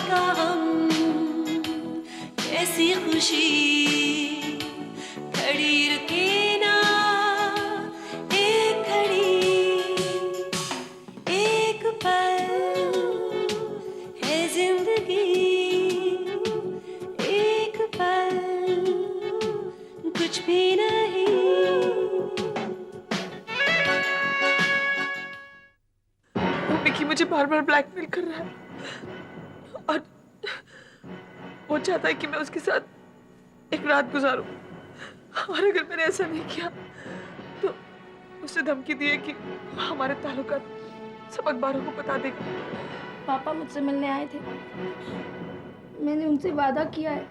का हम, कैसी खुशी खड़ी रुके ना एक घड़ी, एक पल है जिंदगी, एक पल कुछ भी नहीं। विकी मुझे बार बार ब्लैकमेल कर रहा है और वो चाहता है कि मैं उसके साथ एक रात गुजारूं, और अगर मैंने ऐसा नहीं किया तो उसे धमकी दी है कि हमारे ताल्लुकात सब अखबारों को बता देगा। पापा मुझसे मिलने आए थे। मैंने उनसे वादा किया है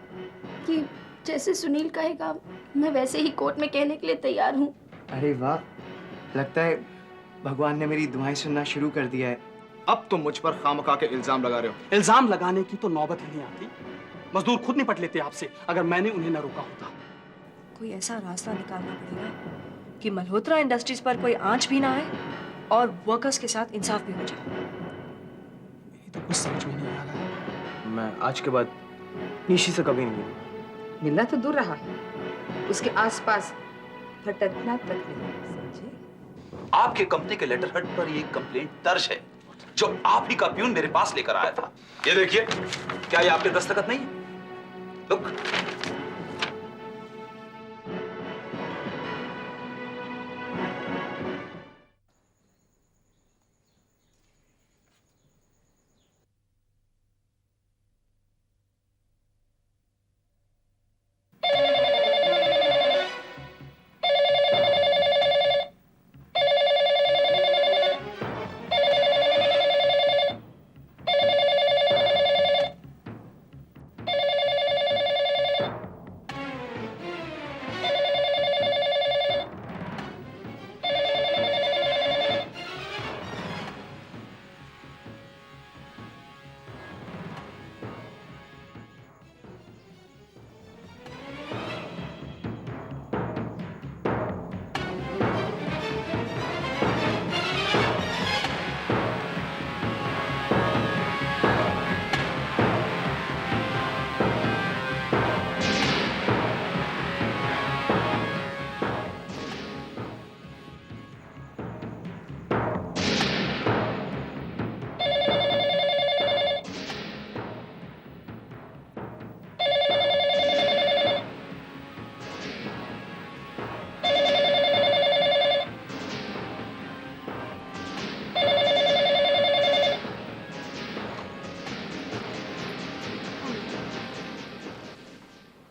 कि जैसे सुनील कहेगा मैं वैसे ही कोर्ट में कहने के लिए तैयार हूँ। अरे वाह, लगता है भगवान ने मेरी दुआएं सुनना शुरू कर दिया है। अब तुम मुझ पर खामखा के इल्जाम लगा रहे हो। इल्जाम लगाने की तो नौबत ही नहीं आती। मजदूर खुद निपट लेते आपसे अगर मैंने उन्हें न रोका होता। कोई ऐसा रास्ता निकालना पड़ेगा कि मल्होत्रा इंडस्ट्रीज पर कोई आंच भी ना आए और वर्कर्स के साथ इंसाफ भी हो जाए। मेरी तो कुछ समझ में नहीं आ रहा है। मैं आज के बाद निशी से कभी नहीं मिलूंगा। मिलना तो दूर रहा, उसके आसपास भटकना तक नहीं। समझे? आपके कंपनी के लेटर हेड पर ये कंप्लेंट दर्ज है जो आप ही का प्यून मेरे पास लेकर आया था। ये देखिए, क्या ये आपके दस्तखत नहीं है? लुक,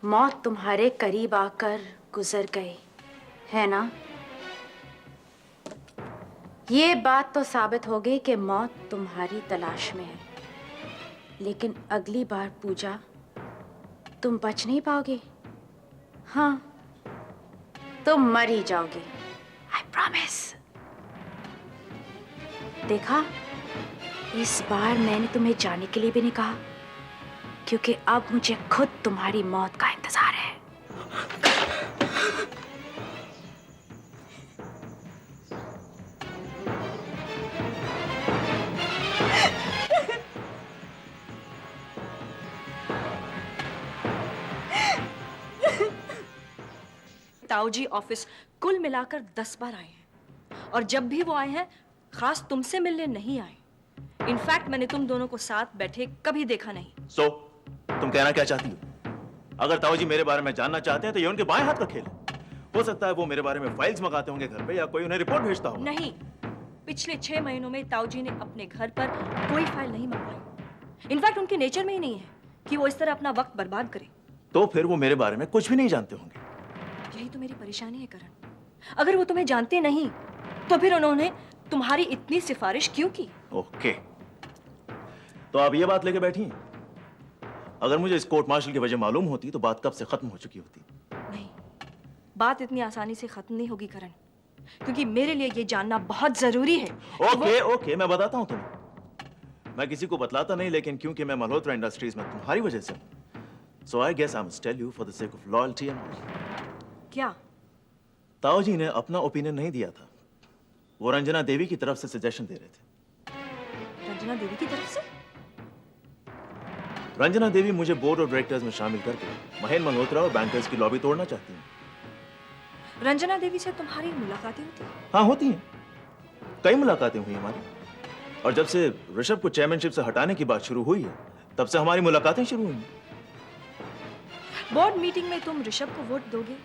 मौत तुम्हारे करीब आकर गुजर गई है ना? ये बात तो साबित हो गई कि मौत तुम्हारी तलाश में है, लेकिन अगली बार पूजा तुम बच नहीं पाओगे। हाँ, तुम मर ही जाओगे, आई प्रॉमिस। देखा, इस बार मैंने तुम्हें जाने के लिए भी नहीं कहा, क्योंकि अब मुझे खुद तुम्हारी मौत का इंतजार है। ताऊजी ऑफिस कुल मिलाकर 10 बार आए हैं, और जब भी वो आए हैं खास तुमसे मिलने नहीं आए। इनफैक्ट मैंने तुम दोनों को साथ बैठे कभी देखा नहीं। सो तुम कहना क्या चाहती हो? अगर ताऊजी मेरे बारे में जानना चाहते हैं तो ये उनके बाएं हाथ का खेल है। हो सकता है वो मेरे बारे में फाइल्स मंगाते होंगे घर पे, या कोई उन्हें रिपोर्ट भेजता हो। नहीं, पिछले 6 महीनों में ताऊजी ने अपने घर पर कोई फाइल नहीं मंगवाई। इनफैक्ट उनके नेचर में ही नहीं है कि वो इस तरह अपना वक्त बर्बाद करे। तो फिर वो मेरे बारे में कुछ भी नहीं जानते होंगे। यही तो मेरी परेशानी है करण। अगर वो तुम्हें जानते नहीं तो फिर उन्होंने तुम्हारी इतनी सिफारिश क्यों की? ओके, तो आप ये बात लेके बैठी हैं? अगर मुझे इस कोर्ट मार्शल की वजह मालूम होती तो बात कब से खत्म हो चुकी होती। नहीं, बात इतनी आसानी से खत्म नहीं होगी करण, क्योंकि मेरे लिए ये जानना बहुत जरूरी है। ओके, मैं बताता हूं तुम्हें। मैं किसी को बतलाता नहीं, लेकिन क्योंकि मैं मल्होत्रा इंडस्ट्रीज में तुम्हारी वजह से हूं, so I guess I must tell you for the sake of loyalty and. क्या? ताऊजी ने अपना ओपिनियन नहीं दिया था, वो रंजना देवी की तरफ से सजेशन दे रहे थे। रंजना देवी की तरफ से? रंजना देवी मुझे बोर्ड ऑफ डायरेक्टर्स में शामिल करके महेंद्र मल्होत्रा और बैंकर्स की लॉबी तोड़ना चाहती हैं। रंजना देवी से तुम्हारी मुलाकातें होती हैं? हाँ, होती हैं। कई मुलाकातें हुई हमारी, और जब से ऋषभ को चेयरमैनशिप से हटाने की बात शुरू हुई है, तब से हमारी मुलाकातें शुरू हुई हैं। बोर्ड मीटिंग में तुम ऋषभ को वोट दोगे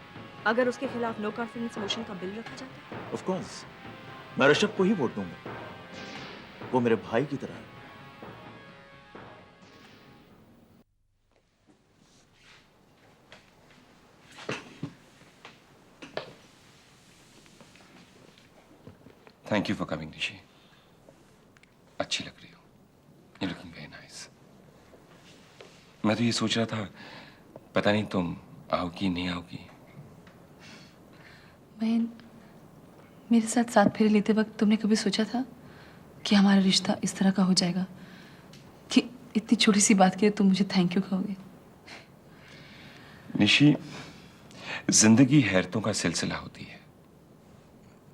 अगर उसके खिलाफ नो कॉन्फिडेंस मोशन का बिल रखा जाता है? ऑफ कोर्स, मैं ऋषभ को ही वोट दूंगा। वो मेरे भाई की तरह है। Thank you for coming Nishi. अच्छी लग रही हो। You looking very nice. मैं तो ये सोच रहा था, पता नहीं तुम आओगी नहीं आओगी। बहन, मेरे साथ साथ फेरे लेते वक्त तुमने कभी सोचा था कि हमारा रिश्ता इस तरह का हो जाएगा कि इतनी छोटी सी बात के लिए तुम मुझे थैंक यू कहोगे? निशी, जिंदगी हैरतों का सिलसिला होती है,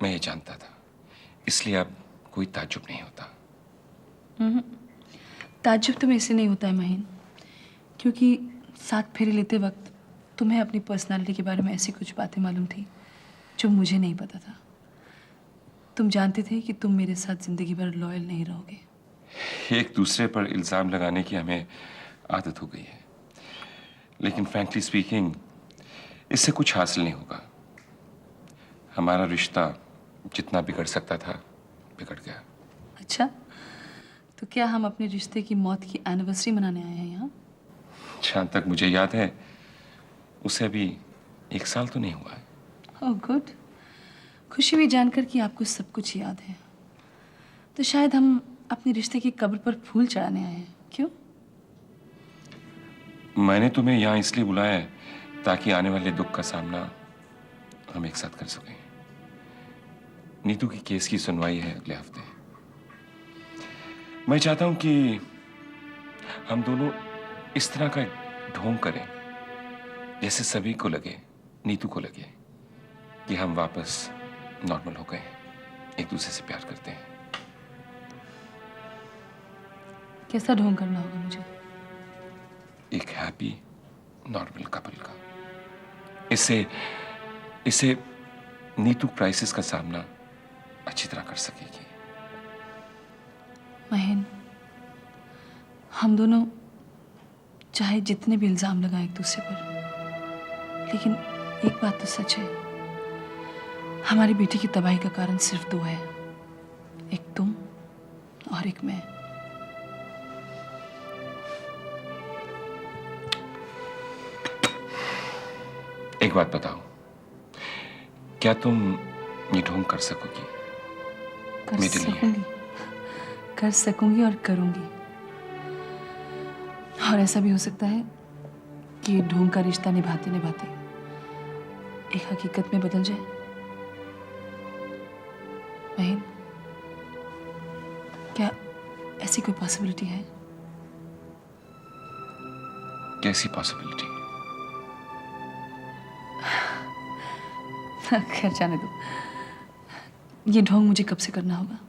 मैं ये जानता था, इसलिए अब कोई ताज्जुब नहीं होता। ताज्जुब तुम्हें इसलिए नहीं होता है महीन, क्योंकि साथ फेरे लेते वक्त तुम्हें अपनी पर्सनालिटी के बारे में ऐसी कुछ बातें मालूम थी जो मुझे नहीं पता था। तुम जानते थे कि तुम मेरे साथ जिंदगी भर लॉयल नहीं रहोगे। एक दूसरे पर इल्जाम लगाने की हमें आदत हो गई है, लेकिन फ्रैंकली स्पीकिंग इससे कुछ हासिल नहीं होगा। हमारा रिश्ता जितना बिगड़ सकता था बिगड़ गया। अच्छा, तो क्या हम अपने रिश्ते की मौत की एनिवर्सरी मनाने आए हैं यहाँ? जहाँ तक मुझे याद है उसे अभी 1 साल तो नहीं हुआ है। ओह गुड, खुशी हुई जानकर कि आपको सब कुछ याद है। तो शायद हम अपने रिश्ते की कब्र पर फूल चढ़ाने आए हैं। क्यों? मैंने तुम्हें यहाँ इसलिए बुलाया है ताकि आने वाले दुख का सामना हम एक साथ कर सकें। नीतू की केस की सुनवाई है अगले हफ्ते। मैं चाहता हूं कि हम दोनों इस तरह का ढोंग करें जैसे सभी को लगे, नीतू को लगे कि हम वापस नॉर्मल हो गए, एक दूसरे से प्यार करते हैं। कैसा ढोंग करना होगा मुझे? एक हैप्पी नॉर्मल कपल का। इससे नीतू क्राइसिस का सामना अच्छी तरह कर सकेगी। महेन, हम दोनों चाहे जितने भी इल्जाम लगाएं एक दूसरे पर, लेकिन एक बात तो सच है, हमारी बेटी की तबाही का कारण सिर्फ 2 है, एक तुम और एक मैं। एक बात बताओ, क्या तुम ये ढोंग कर सकोगी? कर सकूंगी और करूंगी। और ऐसा भी हो सकता है कि ढोंग का रिश्ता निभाते निभाते एक हकीकत में बदल जाए। महीन, क्या ऐसी कोई पॉसिबिलिटी है? कैसी पॉसिबिलिटी? खैर जाने दो, ये ढोंग मुझे कब से करना होगा?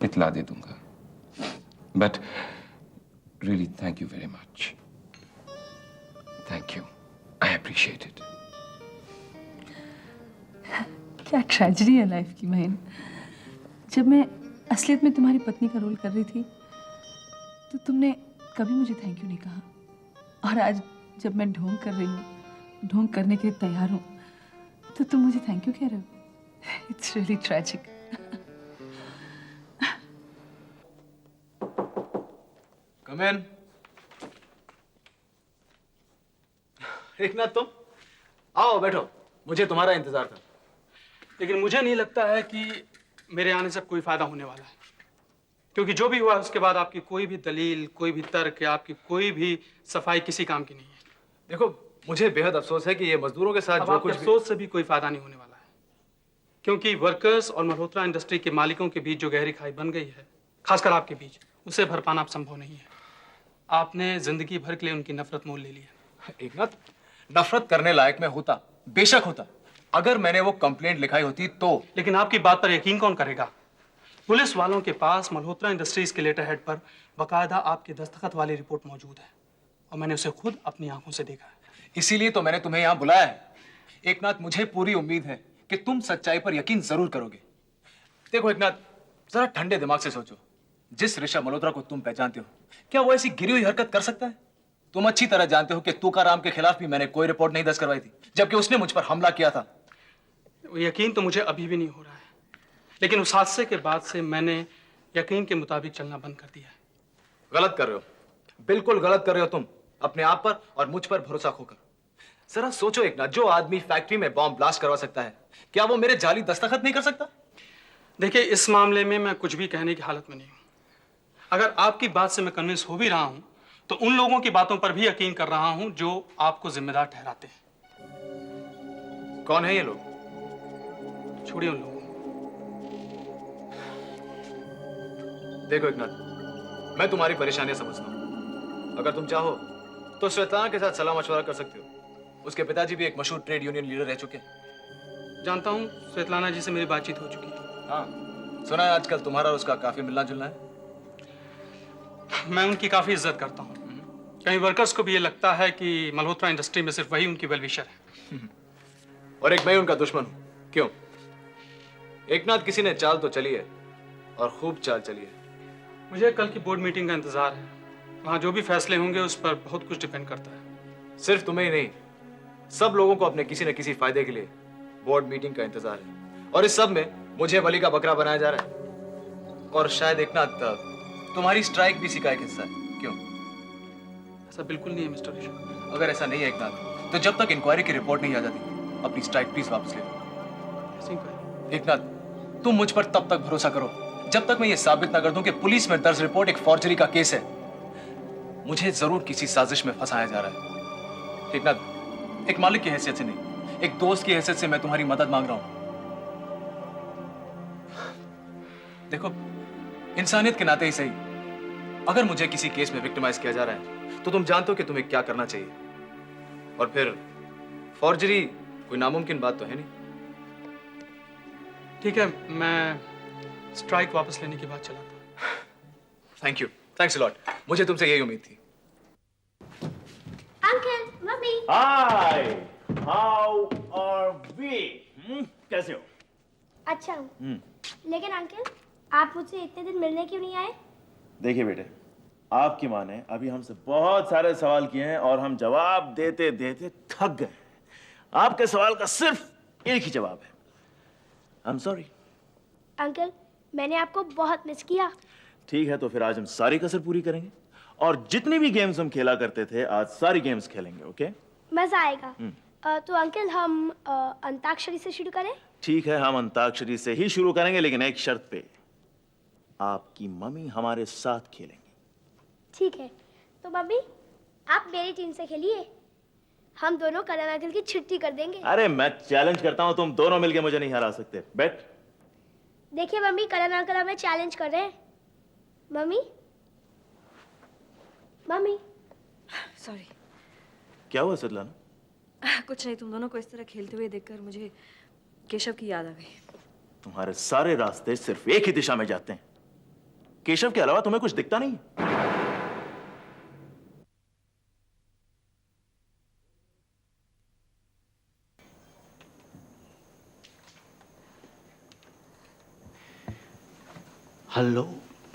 इतला दे दूंगा, but really thank you very much. Thank you, I appreciate it. क्या ट्रेजेडी है लाइफ की महीन। जब मैं असलियत में तुम्हारी पत्नी का रोल कर रही थी तो तुमने कभी मुझे थैंक यू नहीं कहा, और आज जब मैं ढोंग कर रही हूँ, ढोंग करने के लिए तैयार हूँ, तो तुम मुझे थैंक यू कह रहे हो। It's really tragic. Come in. Eknath, तुम आओ, बैठो, मुझे तुम्हारा इंतजार था। लेकिन मुझे नहीं लगता है कि मेरे आने से कोई फायदा होने वाला है, क्योंकि जो भी हुआ उसके बाद आपकी कोई भी दलील, कोई भी तर्क या आपकी कोई भी सफाई किसी काम की नहीं है। देखो, मुझे बेहद अफसोस है कि ये मजदूरों के साथ जो कुछ अफसोस से भी कोई फायदा नहीं होने वाला है, क्योंकि वर्कर्स और मल्होत्रा इंडस्ट्री के मालिकों के बीच जो गहरी खाई बन गई है, खासकर आपके बीच, उसे भर पाना अब संभव नहीं है। आपने जिंदगी भर के लिए उनकी नफरत मोल ले ली है। एकनाथ, नफरत करने लायक मैं होता, बेशक होता, अगर मैंने वो कंप्लेंट लिखाई होती तो। लेकिन आपकी बात पर यकीन कौन करेगा? पुलिस वालों के पास मल्होत्रा इंडस्ट्रीज के लेटर हेड पर बकायदा आपकी दस्तखत वाली रिपोर्ट मौजूद है और मैंने उसे खुद अपनी आंखों से देखा है। इसीलिए तो मैंने तुम्हें यहाँ बुलाया है। एकनाथ, मुझे पूरी उम्मीद है कि तुम सच्चाई पर यकीन जरूर करोगे। देखो एकनाथ, जरा ठंडे दिमाग से सोचो। जिस ऋषभ मल्होत्रा को तुम पहचानते हो, क्या वो ऐसी गिरी हुई हरकत कर सकता है? तुम अच्छी तरह जानते हो कि तुकाराम के खिलाफ भी मैंने कोई रिपोर्ट नहीं दर्ज करवाई थी, जबकि उसने मुझ पर हमला किया था। यकीन तो मुझे अभी भी नहीं हो रहा है, लेकिन उस हादसे के बाद से मैंने यकीन के मुताबिक चलना बंद कर दिया है। गलत कर रहे हो, बिल्कुल गलत कर रहे हो तुम, अपने आप पर और मुझ पर भरोसा खोकर। जरा सोचो एकनाथ, जो आदमी फैक्ट्री में बॉम्ब ब्लास्ट करवा सकता है, क्या वो मेरे जाली दस्तखत नहीं कर सकता? देखिए, इस मामले में मैं कुछ भी कहने की हालत में नहीं हूं। अगर आपकी बात से मैं कन्विंस हो भी रहा हूं, तो उन लोगों की बातों पर भी यकीन कर रहा हूं जो आपको जिम्मेदार ठहराते हैं। कौन है ये लोग? छोड़िए उन लोगों। देखो एकनाथ, मैं तुम्हारी परेशानियां समझता हूं। अगर तुम चाहो तो स्वेताना के साथ सलाह मशवरा कर सकते हो। उसके पिताजी भी एक मशहूर ट्रेड यूनियन लीडर रह चुके हैं। जानता हूं, स्वेतलाना जी से मेरी बातचीत हो चुकी है। हाँ, सुना है आजकल तुम्हारा और उसका काफी मिलना जुलना है। मैं उनकी काफी इज्जत करता हूं। कई वर्कर्स को भी ये लगता है कि मल्होत्रा इंडस्ट्री में सिर्फ वही उनकी वेलविशर है। और एक मैं उनका दुश्मन हूं। क्यों? एकनाथ, किसी ने चाल तो चली है और खूब चाल चली है। मुझे कल की बोर्ड मीटिंग का इंतजार है। वहां जो भी फैसले होंगे उस पर बहुत कुछ डिपेंड करता है। सिर्फ तुम्हें ही नहीं, सब लोगों को अपने किसी न किसी फायदे के लिए बोर्ड मीटिंग का इंतजार है। और इस सब में मुझे बलि का बकरा बनाया जा रहा है। और शायद एकनाथ, तुम्हारी स्ट्राइक भी इसी का एक हिस्सा है। क्यों? ऐसा बिल्कुल नहीं है मिस्टर ऋषभ। अगर ऐसा नहीं है एकनाथ, तो जब तक इंक्वायरी की रिपोर्ट नहीं आ जाती, अपनी स्ट्राइक प्लीज वापस ले लो। एकनाथ, तुम मुझ पर तब तक भरोसा करो जब तक मैं ये साबित ना कर दूं कि पुलिस में दर्ज रिपोर्ट एक फॉर्जरी का केस है। मुझे जरूर किसी साजिश में फंसाया जा रहा है। एकनाथ, एक मालिक की हैसियत से नहीं, एक दोस्त की हैसियत से मैं तुम्हारी मदद मांग रहा हूं। देखो, इंसानियत के नाते ही सही, अगर मुझे किसी केस में विक्टिमाइज किया जा रहा है, तो तुम जानते हो कि तुम्हें क्या करना चाहिए। और फिर फॉर्जरी कोई नामुमकिन बात तो है नहीं। ठीक है, मैं स्ट्राइक वापस लेने की बात चलाता हूं। Thank you, thanks a lot. मुझे तुमसे यही उम्मीद थी। Uncle, mummy. Hi, how are we? कैसे हो? अच्छा हूँ। लेकिन अंकल, आप मुझसे इतने दिन मिलने क्यों नहीं आए? देखिए बेटे, आपकी माँ ने अभी हमसे बहुत सारे सवाल किए हैं और हम जवाब देते देते थक गए। आपके सवाल का सिर्फ एक ही जवाब है, आई एम सॉरी। अंकल, मैंने आपको बहुत मिस किया। ठीक है, तो फिर आज हम सारी कसर पूरी करेंगे और जितनी भी गेम्स हम खेला करते थे, आज सारी गेम्स खेलेंगे। ओके? मजा आएगा। तो अंकल, हम अंताक्षरी से शुरू करें? ठीक है, हम अंताक्षरी से ही शुरू करेंगे, लेकिन एक शर्त पे, आपकी मम्मी हमारे साथ खेलेंगी। ठीक है, तो मम्मी आप मेरी टीम से खेलिए, हम दोनों करण अंकल की छुट्टी कर देंगे। अरे मैं चैलेंज करता हूं, तुम दोनों मिलके मुझे नहीं हरा सकते। बैठ। देखिए मम्मी, करण अंकल हमें चैलेंज कर रहे हैं। Mummy, mummy. सॉरी। क्या हुआ सदलाना? कुछ नहीं, तुम दोनों को इस तरह खेलते हुए देखकर मुझे केशव की याद आ गई। तुम्हारे सारे रास्ते सिर्फ एक ही दिशा में जाते हैं। केशव के अलावा तुम्हें कुछ दिखता नहीं? हेलो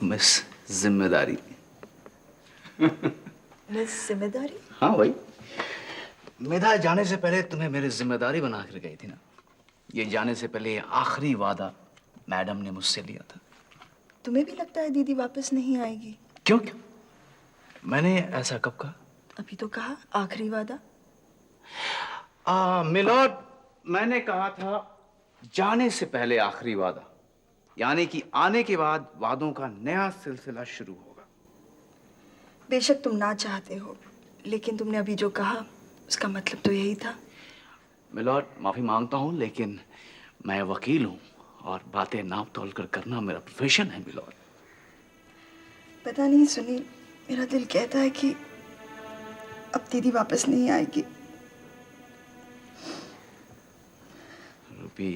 मिस जिम्मेदारी। मिस जिम्मेदारी? हाँ भाई, मेधा जाने से पहले तुम्हें मेरी जिम्मेदारी बना कर गई थी ना। ये जाने से पहले आखिरी वादा मैडम ने मुझसे लिया था। तुम्हें भी लगता है दीदी वापस नहीं आएगी? क्यों क्यों? मैंने ऐसा कब कहा? अभी तो कहा आखिरी वादा। मिलोड, मैंने कहा था जाने से पहले आखिरी वादा, यानी कि आने के बाद वादों का नया सिलसिला शुरू होगा। बेशक तुम ना चाहते हो, लेकिन तुमने अभी जो कहा उसका मतलब तो यही था। मिलोड, माफी मांगता हूं, लेकिन मैं वकील हूं और बातें नाप तोल कर करना मेरा प्रोफेशन है। मिलोड, पता नहीं सुनील, मेरा दिल कहता है कि अब दीदी वापस नहीं आएगी। Ruby,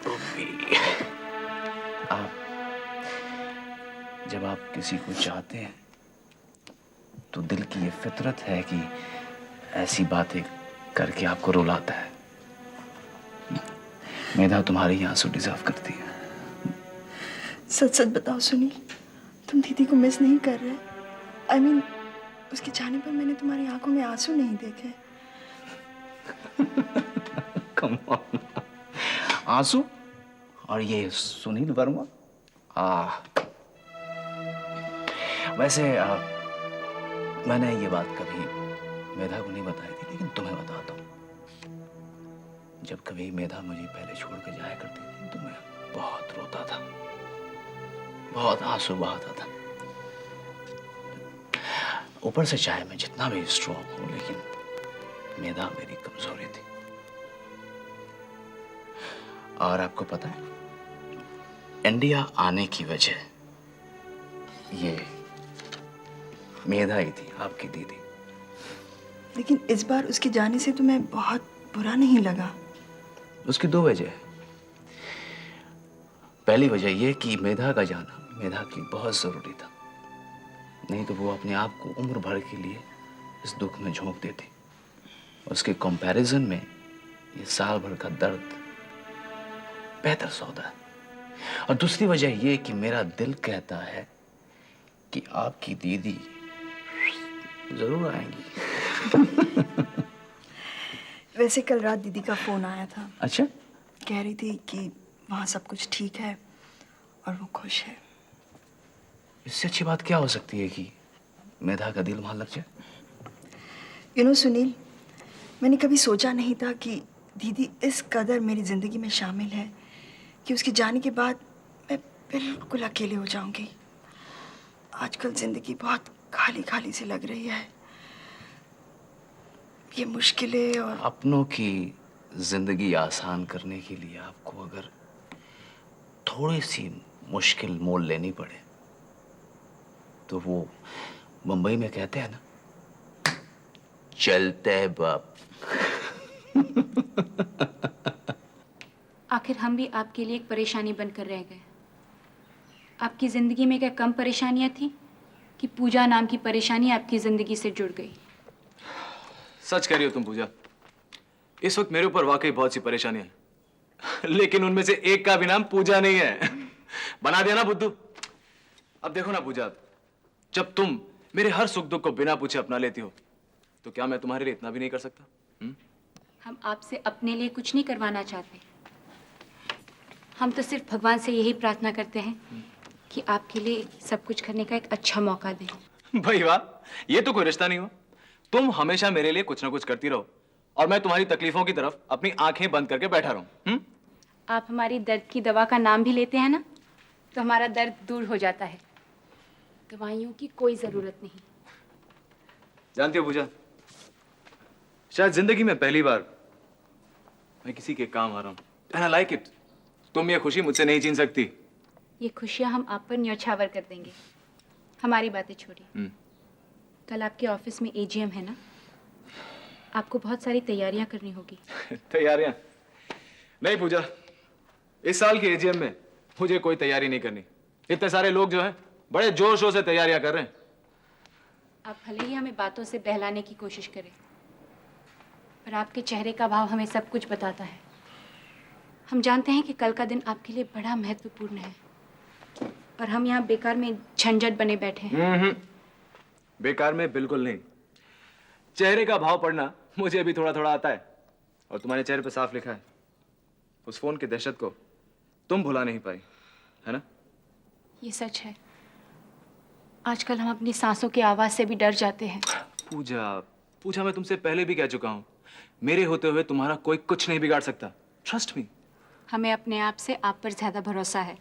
Ruby. बेबी। आप जब आप किसी को चाहते हैं तो दिल की ये फितरत है कि ऐसी बातें करके आपको रुलाता है। मेधा तुम्हारी आंसू डिजर्व करती है। सच सच बताओ सुनील, तुम दीदी को मिस नहीं कर रहे? I mean, उसके जाने पर मैंने तुम्हारी आंखों में आंसू नहीं देखे। Come on। आंसू और ये सुनील वर्मा। वैसे मैंने ये बात कभी मेधा को नहीं बताई थी, लेकिन तुम्हें बताता हूँ। जब कभी मेधा मुझे पहले छोड़ कर जाया करती थी तो मैं बहुत रोता था, बहुत आंसू बहाता था। ऊपर से चाहे मैं जितना भी स्ट्रॉन्ग हूं, लेकिन मेधा मेरी कमजोरी थी। और आपको पता है, इंडिया आने की वजह ये मेधा ही थी, आपकी दीदी। लेकिन इस बार उसके जाने से तुम्हें बहुत बुरा नहीं लगा? उसकी दो वजह है। पहली वजह यह कि मेधा का जाना मेधा के लिए बहुत जरूरी था, नहीं तो वो अपने आप को उम्र भर के लिए इस दुख में झोंक देती। उसके कंपैरिजन में ये साल भर का दर्द बेहतर सौदा है। और दूसरी वजह यह कि मेरा दिल कहता है कि आपकी दीदी जरूर आएंगी। वैसे कल रात दीदी का फोन आया था। अच्छा? कह रही थी कि वहाँ सब कुछ ठीक है और वो खुश है। इससे अच्छी बात क्या हो सकती है कि मेधा का दिल वहां लग जाए? सुनील, मैंने कभी सोचा नहीं था कि दीदी इस कदर मेरी जिंदगी में शामिल है कि उसके जाने के बाद मैं बिल्कुल अकेले हो जाऊंगी। आजकल जिंदगी बहुत खाली खाली सी लग रही है। ये मुश्किलें और अपनों की जिंदगी आसान करने के लिए आपको अगर थोड़ी सी मुश्किल मोल लेनी पड़े तो वो मुंबई में कहते हैं ना, चलते है बाप। आखिर हम भी आपके लिए एक परेशानी बनकर रह गए। आपकी जिंदगी में क्या कम परेशानियां थी कि पूजा नाम की परेशानी आपकी जिंदगी से जुड़ गई? सच कह रही हो तुम पूजा। इस वक्त मेरे ऊपर वाकई बहुत सी परेशानियां हैं, लेकिन उनमें से एक का भी नाम पूजा नहीं है। बना दिया ना बुद्धू। अब देखो ना पूजा, जब तुम मेरे हर सुख दुख को बिना पूछे अपना लेती हो तो क्या मैं तुम्हारे लिए इतना भी नहीं कर सकता? हम आपसे अपने लिए कुछ नहीं करवाना चाहते। हम तो सिर्फ भगवान से यही प्रार्थना करते हैं कि आपके लिए सब कुछ करने का एक अच्छा मौका दें। भाई वाह, ये तो कोई रिश्ता नहीं हुआ। तुम हमेशा मेरे लिए कुछ ना कुछ करती रहो और मैं तुम्हारी तकलीफों की तरफ अपनी आंखें बंद करके बैठा रहूं। आप हमारी दर्द की दवा का नाम भी लेते हैं ना, तो हमारा दर्द दूर हो जाता है। दवाइयों की कोई जरूरत नहीं। जानती हो पूजा, शायद जिंदगी में पहली बार मैं किसी के काम आ रहा हूं, एंड आई लाइक इट। तुम ये खुशी मुझसे नहीं छीन सकती। ये खुशियां हम आप पर न्यौछावर कर देंगे। हमारी बातें छोड़िए। कल आपके ऑफिस में एजीएम है ना, आपको बहुत सारी तैयारियां करनी होगी। तैयारियां? नहीं पूजा, इस साल के एजीएम में मुझे कोई तैयारी नहीं करनी। इतने सारे लोग जो हैं बड़े जोर शोर से तैयारियां कर रहे हैं। आप भले ही हमें बातों से बहलाने की कोशिश करें, पर आपके चेहरे का भाव हमें सब कुछ बताता है। हम जानते हैं कि कल का दिन आपके लिए बड़ा महत्वपूर्ण है और हम यहाँ बेकार में झंझट बने बैठे हैं। बेकार में बिल्कुल नहीं। चेहरे का भाव पढ़ना मुझे भी थोड़ा थोड़ा आता है और तुम्हारे चेहरे पे साफ लिखा है, उस फोन की दहशत को तुम भुला नहीं पाई, है ना? ये सच है। आजकल हम अपनी सांसों की आवाज से भी डर जाते हैं। पूजा, मैं तुमसे पहले भी कह चुका हूं, मेरे होते हुए तुम्हारा कोई कुछ नहीं बिगाड़ सकता। Trust me. हमें अपने आप से आप पर ज्यादा भरोसा है,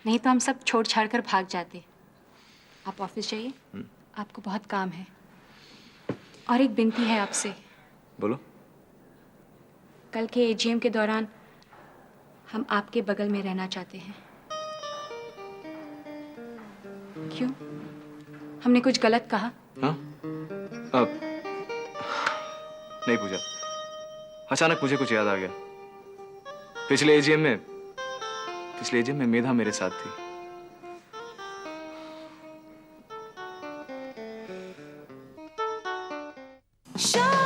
नहीं तो हम सब छोड़ छाड़ कर भाग जाते। आप ऑफिस जाइए, आपको बहुत काम है। और एक विनती है आपसे। बोलो। कल के एजीएम के दौरान हम आपके बगल में रहना चाहते हैं। क्यों? हमने कुछ गलत कहा? हाँ? नहीं पूजा, अचानक मुझे कुछ याद आ गया। पिछले एजीएम में इसलिए जब मैं मेधा मेरे साथ थी। शाम